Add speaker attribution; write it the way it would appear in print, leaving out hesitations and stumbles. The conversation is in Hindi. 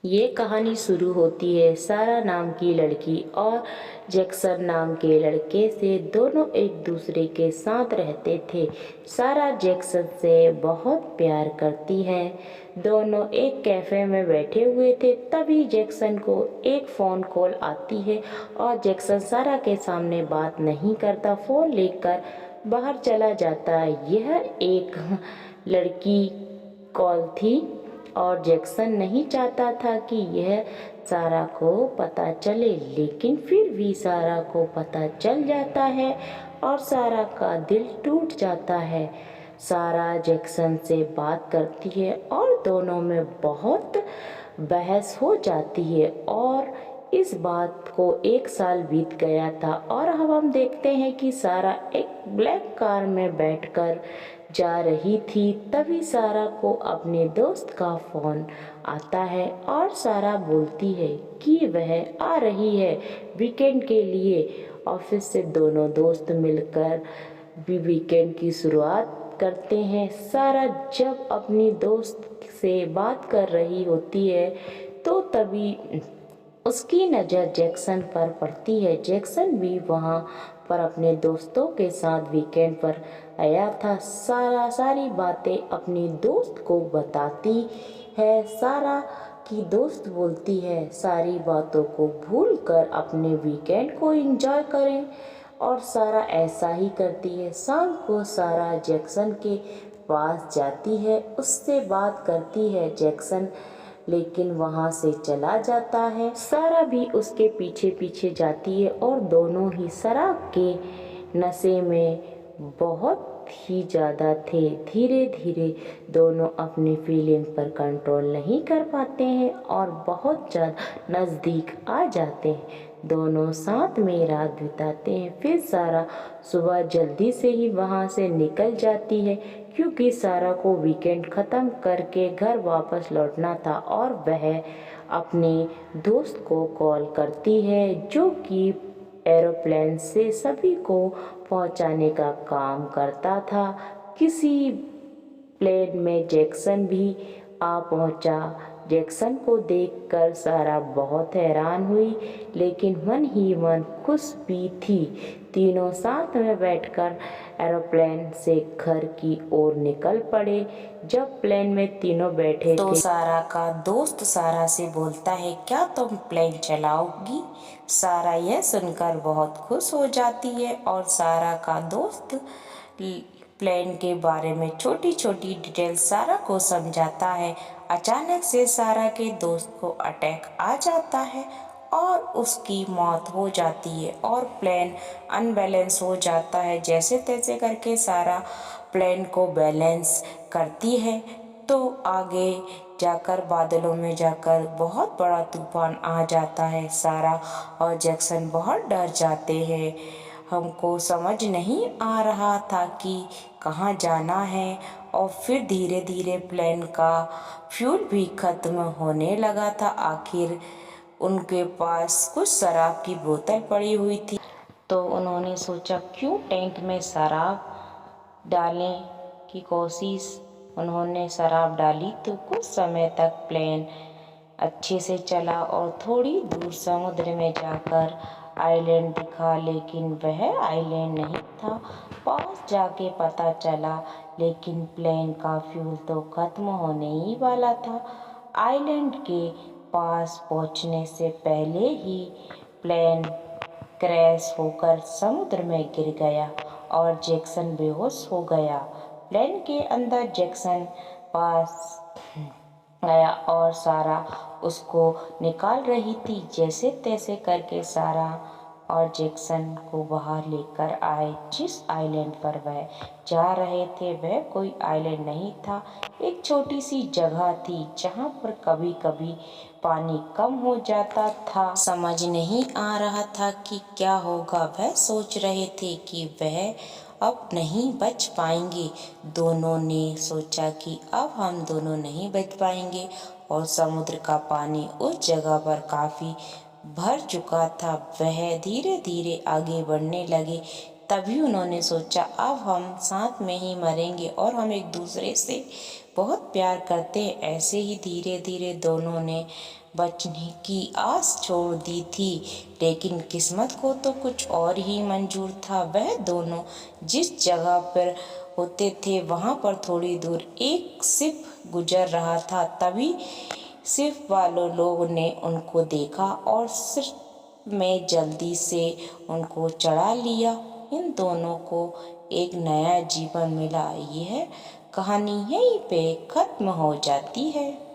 Speaker 1: ये कहानी शुरू होती है सारा नाम की लड़की और जैक्सन नाम के लड़के से। दोनों एक दूसरे के साथ रहते थे। सारा जैक्सन से बहुत प्यार करती है। दोनों एक कैफ़े में बैठे हुए थे, तभी जैक्सन को एक फ़ोन कॉल आती है और जैक्सन सारा के सामने बात नहीं करता, फ़ोन लेकर बाहर चला जाता है। यह एक लड़की कॉल थी और जैक्सन नहीं चाहता था कि यह सारा को पता चले, लेकिन फिर भी सारा को पता चल जाता है और सारा का दिल टूट जाता है। सारा जैक्सन से बात करती है और दोनों में बहुत बहस हो जाती है और इस बात को 1 साल बीत गया था और अब हम देखते हैं कि सारा एक ब्लैक कार में बैठकर जा रही थी। तभी सारा को अपने दोस्त का फ़ोन आता है और सारा बोलती है कि वह आ रही है वीकेंड के लिए। ऑफिस से दोनों दोस्त मिलकर भी वीकेंड की शुरुआत करते हैं। सारा जब अपनी दोस्त से बात कर रही होती है तो तभी उसकी नज़र जैक्सन पर पड़ती है। जैक्सन भी वहाँ पर अपने दोस्तों के साथ वीकेंड पर आया था। सारा सारी बातें अपनी दोस्त को बताती है। सारा की दोस्त बोलती है सारी बातों को भूलकर अपने वीकेंड को एंजॉय करें और सारा ऐसा ही करती है। शाम को सारा जैक्सन के पास जाती है, उससे बात करती है। जैक्सन लेकिन वहाँ से चला जाता है। सारा भी उसके पीछे पीछे जाती है और दोनों ही शराब के नशे में बहुत ही ज़्यादा थे। धीरे धीरे दोनों अपनी फीलिंग पर कंट्रोल नहीं कर पाते हैं और बहुत ज़्यादा नज़दीक आ जाते हैं। दोनों साथ में रात बिताते हैं। फिर सारा सुबह जल्दी से ही वहाँ से निकल जाती है क्योंकि सारा को वीकेंड ख़त्म करके घर वापस लौटना था और वह अपने दोस्त को कॉल करती है जो कि एरोप्लेन से सभी को पहुंचाने का काम करता था। किसी प्लेन में जैक्सन भी आ पहुंचा। जैक्सन को देखकर सारा बहुत हैरान हुई, लेकिन मन ही मन खुश भी थी। तीनों साथ में बैठकर एरोप्लेन से घर की ओर निकल पड़े। जब प्लेन में तीनों बैठे तो सारा का दोस्त सारा से बोलता है, क्या तुम प्लेन चलाओगी? सारा यह सुनकर बहुत खुश हो जाती है और सारा का दोस्त प्लेन के बारे में छोटी छोटी डिटेल सारा को समझाता है। अचानक से सारा के दोस्त को अटैक आ जाता है और उसकी मौत हो जाती है और प्लेन अनबैलेंस हो जाता है। जैसे तैसे करके सारा प्लेन को बैलेंस करती है तो आगे जाकर बादलों में जाकर बहुत बड़ा तूफान आ जाता है। सारा और जैक्सन बहुत डर जाते हैं। हमको समझ नहीं आ रहा था कि कहाँ जाना है और फिर धीरे धीरे प्लेन का फ्यूल भी खत्म होने लगा था। आखिर उनके पास कुछ शराब की बोतल पड़ी हुई थी तो उन्होंने सोचा क्यों टैंक में शराब डालने की कोशिश। उन्होंने शराब डाली तो कुछ समय तक प्लेन अच्छे से चला और थोड़ी दूर समुद्र में जाकर आइलैंड दिखा, लेकिन वह आइलैंड नहीं था। पास जाके पता चला, लेकिन प्लेन का फ्यूल तो खत्म होने ही वाला था। आइलैंड के पास पहुंचने से पहले ही प्लेन क्रैश होकर समुद्र में गिर गया और जैक्सन बेहोश हो गया। प्लेन के अंदर जैक्सन पास गया और सारा उसको निकाल रही थी। जैसे तैसे करके सारा और जैक्सन को बाहर लेकर आए। जिस आइलैंड पर वह जा रहे थे वह कोई आइलैंड नहीं था, एक छोटी सी जगह थी जहाँ पर कभी कभी पानी कम हो जाता था। समझ नहीं आ रहा था कि क्या होगा। वह सोच रहे थे कि वह अब नहीं बच पाएंगे। दोनों ने सोचा कि अब हम दोनों नहीं बच पाएंगे और समुद्र का पानी उस जगह पर काफ़ी भर चुका था। वह धीरे धीरे आगे बढ़ने लगे। तभी उन्होंने सोचा अब हम साथ में ही मरेंगे और हम एक दूसरे से बहुत प्यार करते हैं। ऐसे ही धीरे धीरे दोनों ने बचने की आस छोड़ दी थी, लेकिन किस्मत को तो कुछ और ही मंजूर था। वह दोनों जिस जगह पर होते थे वहाँ पर थोड़ी दूर एक शिप गुजर रहा था। तभी शिप वालों लोगों ने उनको देखा और शिप में जल्दी से उनको चढ़ा लिया। इन दोनों को एक नया जीवन मिला। यह कहानी यहीं पे खत्म हो जाती है।